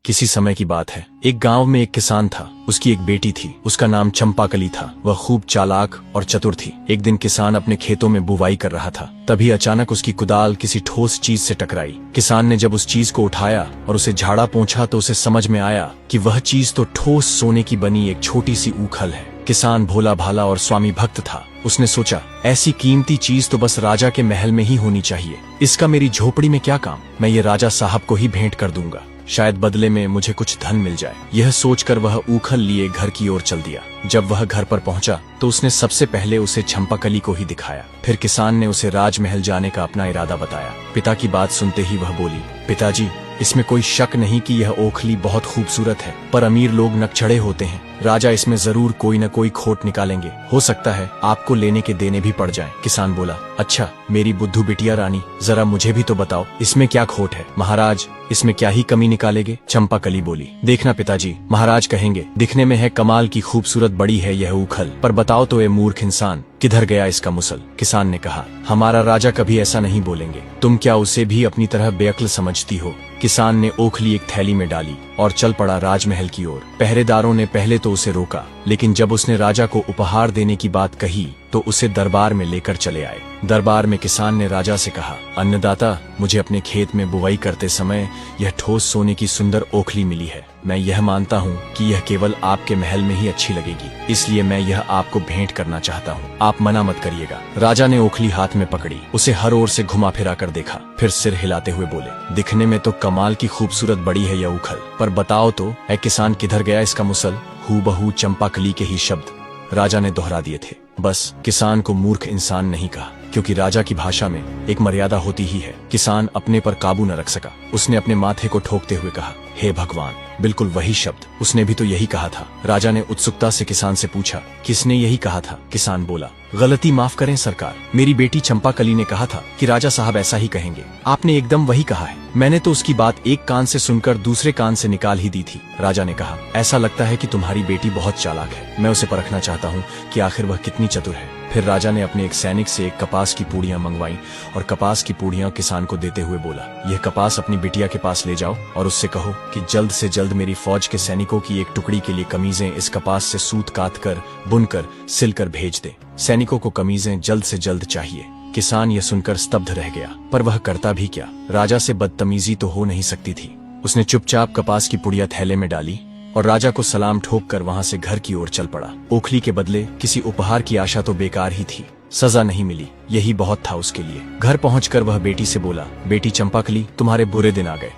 किसी समय की बात है। एक गांव में एक किसान था। उसकी एक बेटी थी। उसका नाम चंपाकली था। वह खूब चालाक और चतुर थी। एक दिन किसान अपने खेतों में बुवाई कर रहा था। तभी अचानक उसकी कुदाल किसी ठोस चीज से टकराई। किसान ने जब उस चीज को उठाया और उसे झाड़ा पोंछा तो उसे समझ में आया कि वह चीज तो ठोस सोने की बनी एक छोटी सी ऊखल है। किसान भोला भाला और स्वामी भक्त था। उसने सोचा, ऐसी कीमती चीज तो बस राजा के महल में ही होनी चाहिए। इसका मेरी झोपड़ी में क्या काम। मैं ये राजा साहब को ही भेंट कर दूंगा, शायद बदले में मुझे कुछ धन मिल जाए। यह सोचकर वह ऊखल लिए घर की ओर चल दिया। जब वह घर पर पहुंचा तो उसने सबसे पहले उसे चंपाकली को ही दिखाया। फिर किसान ने उसे राजमहल जाने का अपना इरादा बताया। पिता की बात सुनते ही वह बोली, पिताजी, इसमें कोई शक नहीं कि यह ओखली बहुत खूबसूरत है, पर अमीर लोग नकचढ़े होते हैं। राजा इसमें जरूर कोई न कोई खोट निकालेंगे। हो सकता है आपको लेने के देने भी पड़ जाएं। किसान बोला, अच्छा मेरी बुद्धू बिटिया रानी, जरा मुझे भी तो बताओ, इसमें क्या खोट है। महाराज, इसमें क्या ही कमी निकालेंगे। चंपाकली बोली, देखना पिताजी, महाराज कहेंगे दिखने में है कमाल की खूबसूरत बड़ी है यह ऊखल, पर बताओ तो ये मूर्ख इंसान, किधर गया इसका मुसल। किसान ने कहा, हमारा राजा कभी ऐसा नहीं बोलेंगे। तुम क्या उसे भी अपनी तरह बेअक्ल समझती हो। किसान ने ओखली एक थैली में डाली और चल पड़ा राजमहल की ओर। पहरेदारों ने पहले तो उसे रोका, लेकिन जब उसने राजा को उपहार देने की बात कही तो उसे दरबार में लेकर चले आए। दरबार में किसान ने राजा से कहा, अन्नदाता, मुझे अपने खेत में बुवाई करते समय यह ठोस सोने की सुंदर ओखली मिली है। मैं यह मानता हूँ कि यह केवल आपके महल में ही अच्छी लगेगी, इसलिए मैं यह आपको भेंट करना चाहता हूँ। आप मना मत करिएगा। राजा ने ओखली हाथ में पकड़ी, उसे हर ओर से घुमा फिरा कर देखा, फिर सिर हिलाते हुए बोले, दिखने में तो कमाल की खूबसूरत बड़ी है यह ऊखल, पर बताओ तो ऐ किसान, किधर गया इसका मुसल। हूबहू चंपाकली के ही शब्द राजा ने दोहरा दिए थे। बस किसान को मूर्ख इंसान नहीं कहा, क्योंकि राजा की भाषा में एक मर्यादा होती ही है। किसान अपने पर काबू न रख सका। उसने अपने माथे को ठोकते हुए कहा, हे भगवान, बिल्कुल वही शब्द, उसने भी तो यही कहा था। राजा ने उत्सुकता से किसान से पूछा, किसने यही कहा था। किसान बोला, गलती माफ करें सरकार, मेरी बेटी चंपाकली ने कहा था कि राजा साहब ऐसा ही कहेंगे। आपने एकदम वही कहा है। मैंने तो उसकी बात एक कान से सुनकर दूसरे कान से निकाल ही दी थी। राजा ने कहा, ऐसा लगता है कि तुम्हारी बेटी बहुत चालाक है। मैं उसे परखना चाहता हूँ कि आखिर वह कितनी चतुर है। फिर राजा ने अपने एक सैनिक से एक कपास की पूड़ियां मंगवाई और कपास की पूड़ियां किसान को देते हुए बोला, यह कपास अपनी बिटिया के पास ले जाओ और उससे कहो कि जल्द से जल्द मेरी फौज के सैनिकों की एक टुकड़ी के लिए कमीजें इस कपास से सूत काट कर, बुनकर, सिलकर भेज दे। सैनिकों को कमीजें जल्द से जल्द चाहिए। किसान यह सुनकर स्तब्ध रह गया, पर वह करता भी क्या। राजा से बदतमीजी तो हो नहीं सकती थी। उसने चुपचाप कपास की पुड़िया थैले में डाली और राजा को सलाम ठोक कर वहां से घर की ओर चल पड़ा। ओखली के बदले किसी उपहार की आशा तो बेकार ही थी। सजा नहीं मिली, यही बहुत था उसके लिए। घर पहुंचकर वह बेटी से बोला, बेटी चंपाकली, तुम्हारे बुरे दिन आ गए।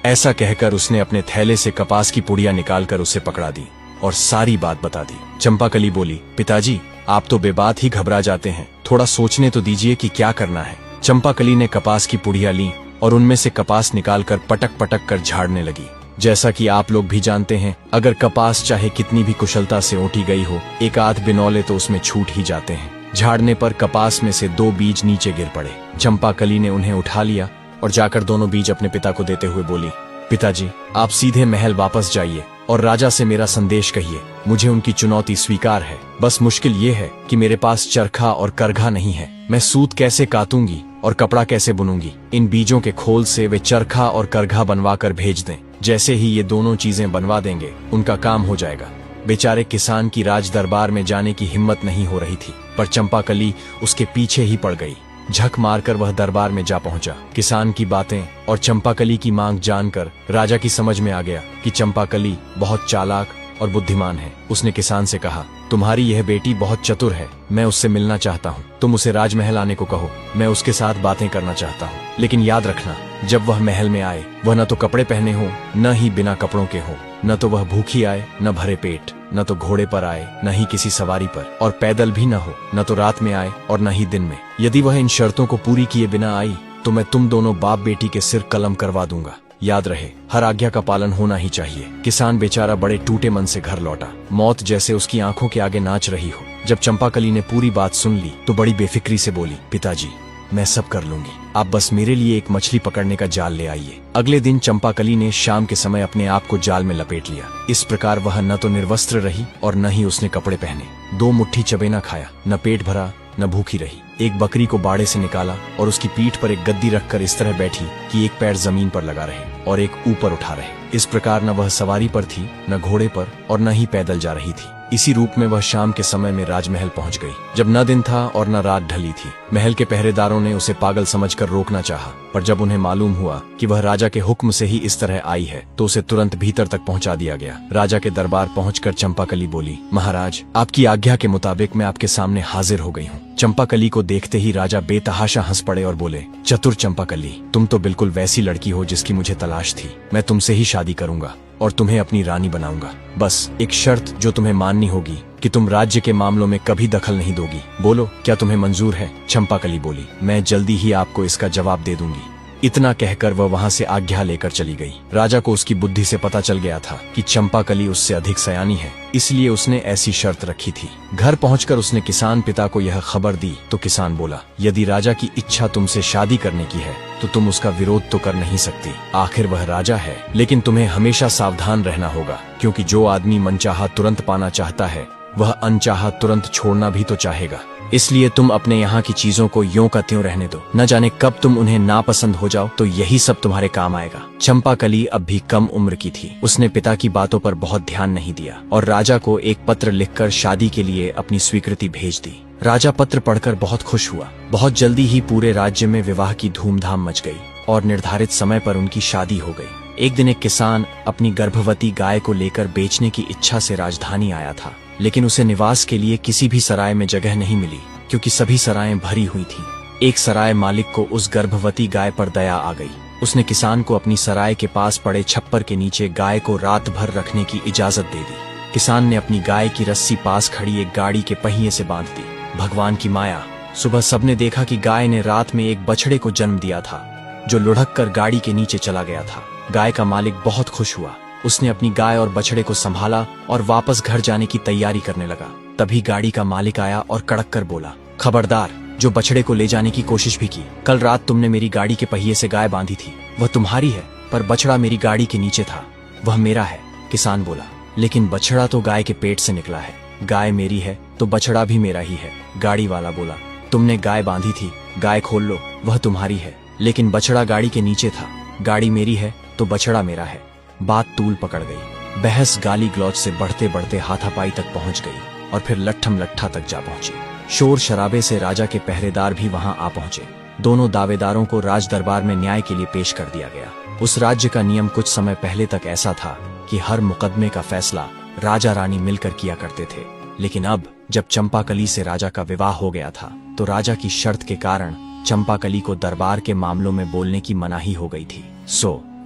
ऐसा कहकर उसने अपने थैले से कपास की पुड़िया निकालकर उसे पकड़ा दी और सारी बात बता दी। चंपाकली बोली, पिताजी, आप तो बेबात ही घबरा जाते हैं, थोड़ा सोचने तो दीजिए कि क्या करना है। चंपाकली ने कपास की पुड़िया ली और उनमें से कपास निकालकर पटक पटक कर झाड़ने लगी। जैसा कि आप लोग भी जानते हैं, अगर कपास चाहे कितनी भी कुशलता से ओटी गई हो, एक आध बिनौले तो उसमें छूट ही जाते हैं। झाड़ने पर कपास में से 2 बीज नीचे गिर पड़े। चंपाकली ने उन्हें उठा लिया और जाकर दोनों बीज अपने पिता को देते हुए बोली, पिताजी, आप सीधे महल वापस जाइए और राजा से मेरा संदेश कहिए। मुझे उनकी चुनौती स्वीकार है, बस मुश्किल ये है कि मेरे पास चरखा और करघा नहीं है। मैं सूत कैसे कातूंगी और कपड़ा कैसे बुनूंगी। इन बीजों के खोल से वे चरखा और करघा बनवा कर भेज दें। जैसे ही ये दोनों चीजें बनवा देंगे, उनका काम हो जाएगा। बेचारे किसान की राज दरबार में जाने की हिम्मत नहीं हो रही थी, पर चंपाकली उसके पीछे ही पड़ गई। झक मारकर वह दरबार में जा पहुंचा। किसान की बातें और चंपाकली की मांग जानकर राजा की समझ में आ गया कि चंपाकली बहुत चालाक और बुद्धिमान है। उसने किसान से कहा, तुम्हारी यह बेटी बहुत चतुर है, मैं उससे मिलना चाहता हूँ। तुम उसे राजमहल आने को कहो, मैं उसके साथ बातें करना चाहता हूँ। लेकिन याद रखना, जब वह महल में आए, वह न तो कपड़े पहने हो, न ही बिना कपड़ों के हो। न तो वह भूखी आए, न भरे पेट, न तो घोड़े पर आए, न ही किसी सवारी पर, और पैदल भी न हो। न तो रात में आए और न ही दिन में। यदि वह इन शर्तों को पूरी किए बिना आई तो मैं तुम दोनों बाप बेटी के सिर कलम करवा दूंगा। याद रहे, हर आज्ञा का पालन होना ही चाहिए। किसान बेचारा बड़े टूटे मन से घर लौटा। मौत जैसे उसकी आंखों के आगे नाच रही हो। जब चंपाकली ने पूरी बात सुन ली तो बड़ी बेफिक्री से बोली, पिताजी, मैं सब कर लूंगी, आप बस मेरे लिए एक मछली पकड़ने का जाल ले आइए। अगले दिन चंपाकली ने शाम के समय अपने आप को जाल में लपेट लिया। इस प्रकार वह न तो निर्वस्त्र रही और न ही उसने कपड़े पहने। 2 मुट्ठी चबेना खाया, न पेट भरा, न भूखी रही। एक बकरी को बाड़े से निकाला और उसकी पीठ पर एक गद्दी रखकर इस तरह बैठी कि एक पैर जमीन पर लगा रहे और एक ऊपर उठा रहे। इस प्रकार न वह सवारी पर थी, न घोड़े पर, और न ही पैदल जा रही थी। इसी रूप में वह शाम के समय में राजमहल पहुंच गई, जब न दिन था और न रात ढली थी। महल के पहरेदारों ने उसे पागल समझकर रोकना चाहा, पर जब उन्हें मालूम हुआ कि वह राजा के हुक्म से ही इस तरह आई है, तो उसे तुरंत भीतर तक पहुंचा दिया गया। राजा के दरबार पहुंचकर चंपाकली बोली, महाराज, आपकी आज्ञा के मुताबिक मैं आपके सामने हाजिर हो गई हूँ। चंपाकली को देखते ही राजा बेतहाशा हंस पड़े और बोले, चतुर चंपाकली, तुम तो बिल्कुल वैसी लड़की हो जिसकी मुझे तलाश थी। मैं तुमसे ही शादी करूंगा और तुम्हें अपनी रानी बनाऊंगा। बस एक शर्त जो तुम्हें माननी होगी कि तुम राज्य के मामलों में कभी दखल नहीं दोगी। बोलो, क्या तुम्हें मंजूर है? चंपाकली बोली, मैं जल्दी ही आपको इसका जवाब दे दूंगी। इतना कहकर वह वहां से आज्ञा लेकर चली गई। राजा को उसकी बुद्धि से पता चल गया था कि चंपाकली उससे अधिक सयानी है, इसलिए उसने ऐसी शर्त रखी थी। घर पहुंचकर उसने किसान पिता को यह खबर दी तो किसान बोला, यदि राजा की इच्छा तुमसे शादी करने की है तो तुम उसका विरोध तो कर नहीं सकती। आखिर वह राजा है। लेकिन तुम्हें हमेशा सावधान रहना होगा, क्योंकि जो आदमी मनचाहा तुरंत पाना चाहता है, वह अनचाहा तुरंत छोड़ना भी तो चाहेगा। इसलिए तुम अपने यहाँ की चीजों को यों का त्यों रहने दो। न जाने कब तुम उन्हें नापसंद हो जाओ तो यही सब तुम्हारे काम आएगा। चंपाकली अब भी कम उम्र की थी। उसने पिता की बातों पर बहुत ध्यान नहीं दिया और राजा को एक पत्र लिखकर शादी के लिए अपनी स्वीकृति भेज दी। राजा पत्र पढ़कर बहुत खुश हुआ। बहुत जल्दी ही पूरे राज्य में विवाह की धूमधाम मच गई और निर्धारित समय पर उनकी शादी हो गई। एक दिन एक किसान अपनी गर्भवती गाय को लेकर बेचने की इच्छा से राजधानी आया था, लेकिन उसे निवास के लिए किसी भी सराय में जगह नहीं मिली, क्योंकि सभी सरायें भरी हुई थीं। एक सराय मालिक को उस गर्भवती गाय पर दया आ गई। उसने किसान को अपनी सराय के पास पड़े छप्पर के नीचे गाय को रात भर रखने की इजाजत दे दी। किसान ने अपनी गाय की रस्सी पास खड़ी एक गाड़ी के पहिए से बांध दी। भगवान की माया, सुबह सबने देखा कि गाय ने रात में एक बछड़े को जन्म दिया था, जो लुढ़क कर गाड़ी के नीचे चला गया था। गाय का मालिक बहुत खुश हुआ। उसने अपनी गाय और बछड़े को संभाला और वापस घर जाने की तैयारी करने लगा। तभी गाड़ी का मालिक आया और कड़क कर बोला, खबरदार, जो बछड़े को ले जाने की कोशिश भी की। कल रात तुमने मेरी गाड़ी के पहिए से गाय बांधी थी, वह तुम्हारी है, पर बछड़ा मेरी गाड़ी के नीचे था, वह मेरा है। किसान बोला, लेकिन बछड़ा तो गाय के पेट से निकला है। गाय मेरी है तो बछड़ा भी मेरा ही है। गाड़ी वाला बोला, तुमने गाय बांधी थी, गाय खोल लो, वह तुम्हारी है, लेकिन बछड़ा गाड़ी के नीचे था। गाड़ी मेरी है तो बछड़ा मेरा है। बात तूल पकड़ गई। बहस गाली गलौज से बढ़ते बढ़ते हाथापाई तक पहुंच गई और फिर लट्ठम लट्ठा तक जा पहुंची। शोर शराबे से राजा के पहरेदार भी वहां आ पहुंचे। दोनों दावेदारों को राज दरबार में न्याय के लिए पेश कर दिया गया। उस राज्य का नियम कुछ समय पहले तक ऐसा था कि हर मुकदमे का फैसला राजा रानी मिलकर किया करते थे, लेकिन अब जब चंपाकली से राजा का विवाह हो गया था तो राजा की शर्त के कारण चंपाकली को दरबार के मामलों में बोलने की मनाही हो गई थी।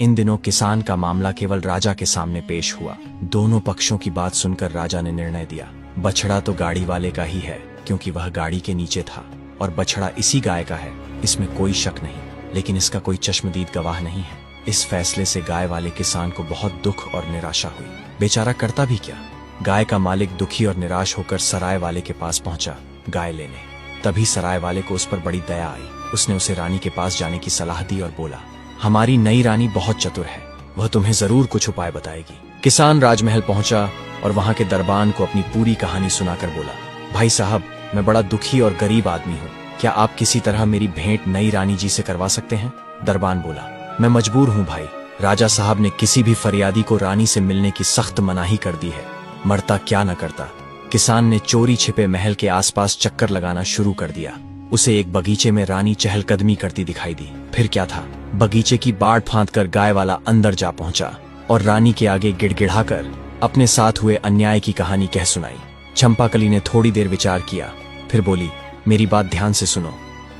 इन दिनों किसान का मामला केवल राजा के सामने पेश हुआ। दोनों पक्षों की बात सुनकर राजा ने निर्णय दिया, बछड़ा तो गाड़ी वाले का ही है, क्योंकि वह गाड़ी के नीचे था, और बछड़ा इसी गाय का है, इसमें कोई शक नहीं। लेकिन इसका कोई चश्मदीद गवाह नहीं है। इस फैसले से गाय वाले किसान को बहुत दुख और निराशा हुई। बेचारा करता भी क्या। गाय का मालिक दुखी और निराश होकर सराय वाले के पास पहुंचा गाय लेने। तभी सराय वाले को उस पर बड़ी दया आई। उसने उसे रानी के पास जाने की सलाह दी और बोला, हमारी नई रानी बहुत चतुर है, वह तुम्हें जरूर कुछ उपाय बताएगी। किसान राजमहल पहुंचा और वहां के दरबान को अपनी पूरी कहानी सुनाकर बोला, भाई साहब, मैं बड़ा दुखी और गरीब आदमी हूँ, क्या आप किसी तरह मेरी भेंट नई रानी जी से करवा सकते हैं? दरबान बोला, मैं मजबूर हूँ भाई। राजा साहब ने किसी भी फरियादी को रानी से मिलने की सख्त मनाही कर दी है, मरता क्या न करता। किसान ने चोरी छिपे महल के आसपास चक्कर लगाना शुरू कर दिया। उसे एक बगीचे में रानी चहलकदमी करती दिखाई दी। फिर क्या था, बगीचे की बाड़ फांद कर गाय वाला अंदर जा पहुंचा और रानी के आगे गिड़गिड़ाकर अपने साथ हुए अन्याय की कहानी कह सुनाई। चंपाकली ने थोड़ी देर विचार किया, फिर बोली, मेरी बात ध्यान से सुनो।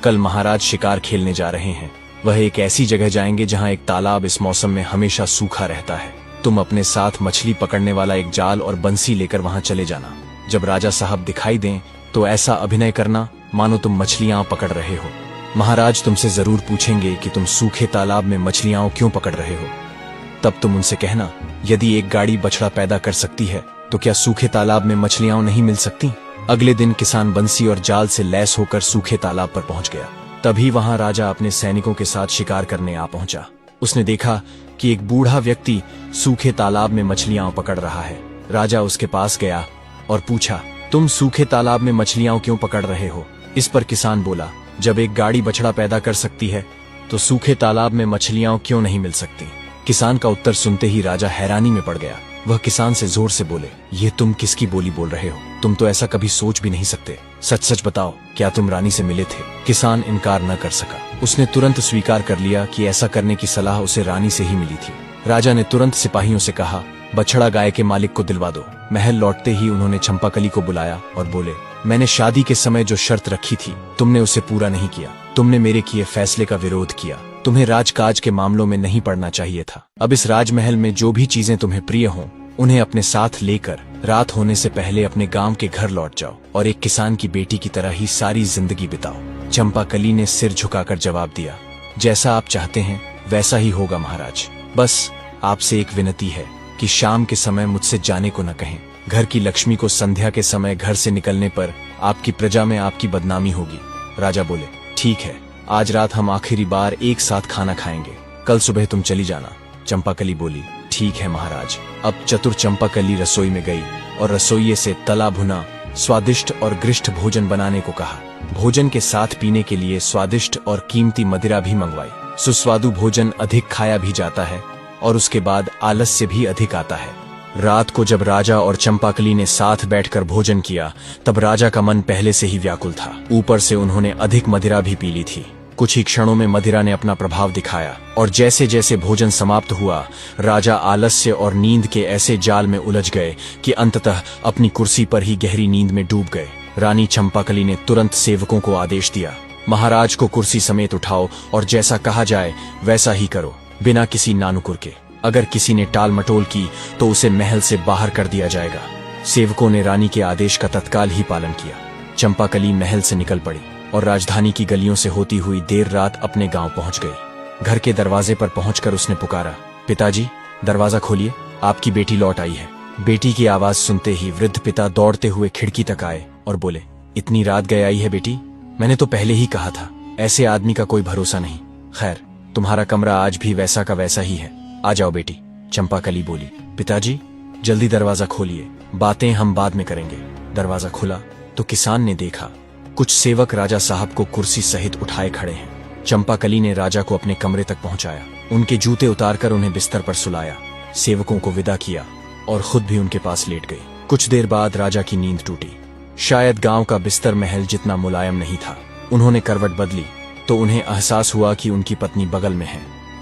कल महाराज शिकार खेलने जा रहे हैं। वह एक ऐसी जगह जाएंगे जहां एक तालाब इस मौसम में हमेशा सूखा रहता है। तुम अपने साथ मछली पकड़ने वाला एक जाल और बंसी लेकर वहां चले जाना। जब राजा साहब दिखाई दें तो ऐसा अभिनय करना मानो तुम मछलियां पकड़ रहे हो। महाराज तुमसे जरूर पूछेंगे कि तुम सूखे तालाब में मछलियां क्यों पकड़ रहे हो। तब तुम उनसे कहना, यदि एक गाड़ी बछड़ा पैदा कर सकती है तो क्या सूखे तालाब में मछलियां नहीं मिल सकती? अगले दिन किसान बंसी और जाल से लैस होकर सूखे तालाब पर पहुंच गया। तभी वहां राजा अपने सैनिकों के साथ शिकार करने आ पहुंचा। उसने देखा कि एक बूढ़ा व्यक्ति सूखे तालाब में मछलियां पकड़ रहा है। राजा उसके पास गया और पूछा, तुम सूखे तालाब में मछलियां क्यों पकड़ रहे हो? इस पर किसान बोला, जब एक गाड़ी बछड़ा पैदा कर सकती है तो सूखे तालाब में मछलियां क्यों नहीं मिल सकती। किसान का उत्तर सुनते ही राजा हैरानी में पड़ गया। वह किसान से जोर से बोले, ये तुम किसकी बोली बोल रहे हो? तुम तो ऐसा कभी सोच भी नहीं सकते। सच सच बताओ, क्या तुम रानी से मिले थे? किसान इनकार न कर सका। उसने तुरंत स्वीकार कर लिया कि ऐसा करने की सलाह उसे रानी से ही मिली थी। राजा ने तुरंत सिपाहियों से कहा, बछड़ा गाय के मालिक को दिलवा दो। महल लौटते ही उन्होंने चंपाकली को बुलाया और बोले, मैंने शादी के समय जो शर्त रखी थी तुमने उसे पूरा नहीं किया। तुमने मेरे किए फैसले का विरोध किया। तुम्हें राजकाज के मामलों में नहीं पड़ना चाहिए था। अब इस राजमहल में जो भी चीजें तुम्हें प्रिय हों उन्हें अपने साथ लेकर रात होने से पहले अपने गांव के घर लौट जाओ और एक किसान की बेटी की तरह ही सारी जिंदगी बिताओ। चंपाकली ने सिर झुकाकर जवाब दिया, जैसा आप चाहते हैं वैसा ही होगा महाराज। बस आपसे एक विनती है कि शाम के समय मुझसे जाने को न कहें। घर की लक्ष्मी को संध्या के समय घर से निकलने पर आपकी प्रजा में आपकी बदनामी होगी। राजा बोले, ठीक है, आज रात हम आखिरी बार एक साथ खाना खाएंगे, कल सुबह तुम चली जाना। चंपाकली बोली, ठीक है महाराज। अब चतुर चंपाकली रसोई में गई और रसोइये से तला भुना स्वादिष्ट और गृष्ट भोजन बनाने को कहा। भोजन के साथ पीने के लिए स्वादिष्ट और कीमती मदिरा भी मंगवाई। सुस्वादु भोजन अधिक खाया भी जाता है और उसके बाद आलस्य भी अधिक आता है। रात को जब राजा और चंपाकली ने साथ बैठकर भोजन किया तब राजा का मन पहले से ही व्याकुल था। ऊपर से उन्होंने अधिक मदिरा भी पी ली थी। कुछ ही क्षणों में मदिरा ने अपना प्रभाव दिखाया और जैसे जैसे भोजन समाप्त हुआ राजा आलस्य और नींद के ऐसे जाल में उलझ गए कि अंततः अपनी कुर्सी पर ही गहरी नींद में डूब गए। रानी चंपाकली ने तुरंत सेवकों को आदेश दिया, महाराज को कुर्सी समेत उठाओ और जैसा कहा जाए वैसा ही करो, बिना किसी नानुकुर के। अगर किसी ने टाल मटोल की तो उसे महल से बाहर कर दिया जाएगा। सेवकों ने रानी के आदेश का तत्काल ही पालन किया। चंपाकली महल से निकल पड़ी और राजधानी की गलियों से होती हुई देर रात अपने गांव पहुंच गई। घर के दरवाजे पर पहुंचकर उसने पुकारा, पिताजी दरवाजा खोलिए, आपकी बेटी लौट आई है। बेटी की आवाज सुनते ही वृद्ध पिता दौड़ते हुए खिड़की तक आए और बोले, इतनी रात गए आई है बेटी? मैंने तो पहले ही कहा था, ऐसे आदमी का कोई भरोसा नहीं। खैर, तुम्हारा कमरा आज भी वैसा का वैसा ही है, आ जाओ बेटी। चंपाकली बोली, पिताजी जल्दी दरवाजा खोलिए, बातें हम बाद में करेंगे। दरवाजा खुला तो किसान ने देखा कुछ सेवक राजा साहब को कुर्सी सहित उठाए खड़े हैं। चंपाकली ने राजा को अपने कमरे तक पहुंचाया, उनके जूते उतारकर उन्हें बिस्तर पर सुलाया, सेवकों को विदा किया और खुद भी उनके पास लेट गई। कुछ देर बाद राजा की नींद टूटी। शायद गांव का बिस्तर महल जितना मुलायम नहीं था। उन्होंने करवट बदली तो उन्हें एहसास हुआ कि उनकी पत्नी बगल में है।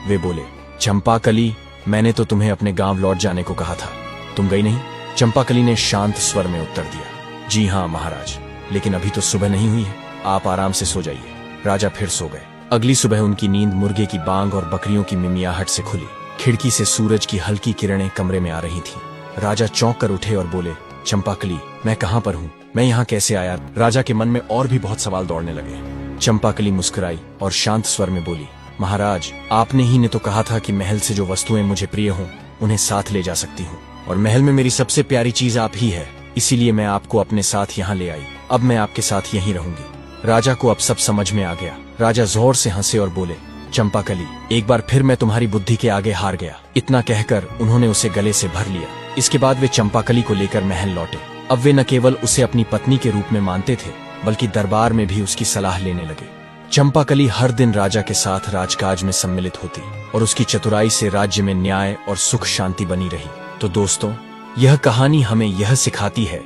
वे बोले, चंपाकली, मैंने तो तुम्हें अपने गांव लौट जाने को कहा था, तुम गई नहीं? चंपाकली ने शांत स्वर में उत्तर दिया, जी हाँ महाराज, लेकिन अभी तो सुबह नहीं हुई है, आप आराम से सो जाइए। राजा फिर सो गए। अगली सुबह उनकी नींद मुर्गे की बांग और बकरियों की मिमियाहट से खुली। खिड़की से सूरज की हल्की किरणें कमरे में आ रही थीं। राजा चौंक कर उठे और बोले, चंपाकली, मैं कहाँ पर हूँ? मैं यहाँ कैसे आया? राजा के मन में और भी बहुत सवाल दौड़ने लगे। चंपाकली मुस्कुराई और शांत स्वर में बोली, महाराज, आपने ही ने तो कहा था कि महल से जो वस्तुएं मुझे प्रिय हों उन्हें साथ ले जा सकती हूँ, और महल में मेरी सबसे प्यारी चीज आप ही है, इसीलिए मैं आपको अपने साथ यहाँ ले आई। अब मैं आपके साथ यहीं रहूंगी। राजा को अब सब समझ में आ गया। राजा जोर से हंसे और बोले, चंपाकली, एक बार फिर मैं तुम्हारी बुद्धि के आगे हार गया। इतना कहकर उन्होंने उसे गले से भर लिया। इसके बाद वे चंपाकली को लेकर महल लौटे। अब वे न केवल उसे अपनी पत्नी के रूप में मानते थे बल्कि दरबार में भी उसकी सलाह लेने लगे। चंपाकली हर दिन राजा के साथ राजकाज में सम्मिलित होती और उसकी चतुराई से राज्य में न्याय और सुख शांति बनी रही। तो दोस्तों, यह कहानी हमें यह सिखाती है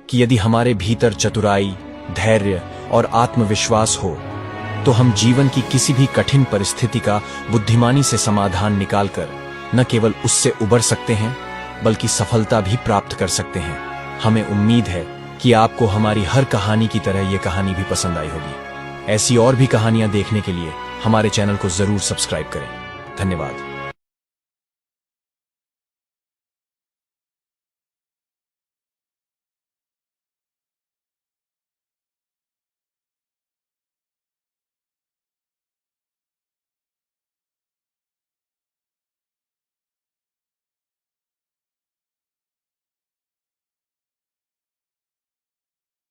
कि यदि हमारे भीतर चतुराई, धैर्य और आत्मविश्वास हो तो हम जीवन की किसी भी कठिन परिस्थिति का बुद्धिमानी से समाधान निकालकर न केवल उससे उबर सकते हैं बल्कि सफलता भी प्राप्त कर सकते हैं। हमें उम्मीद है कि आपको हमारी हर कहानी की तरह ये कहानी भी पसंद आई होगी। ऐसी और भी कहानियां देखने के लिए हमारे चैनल को जरूर सब्सक्राइब करें। धन्यवाद।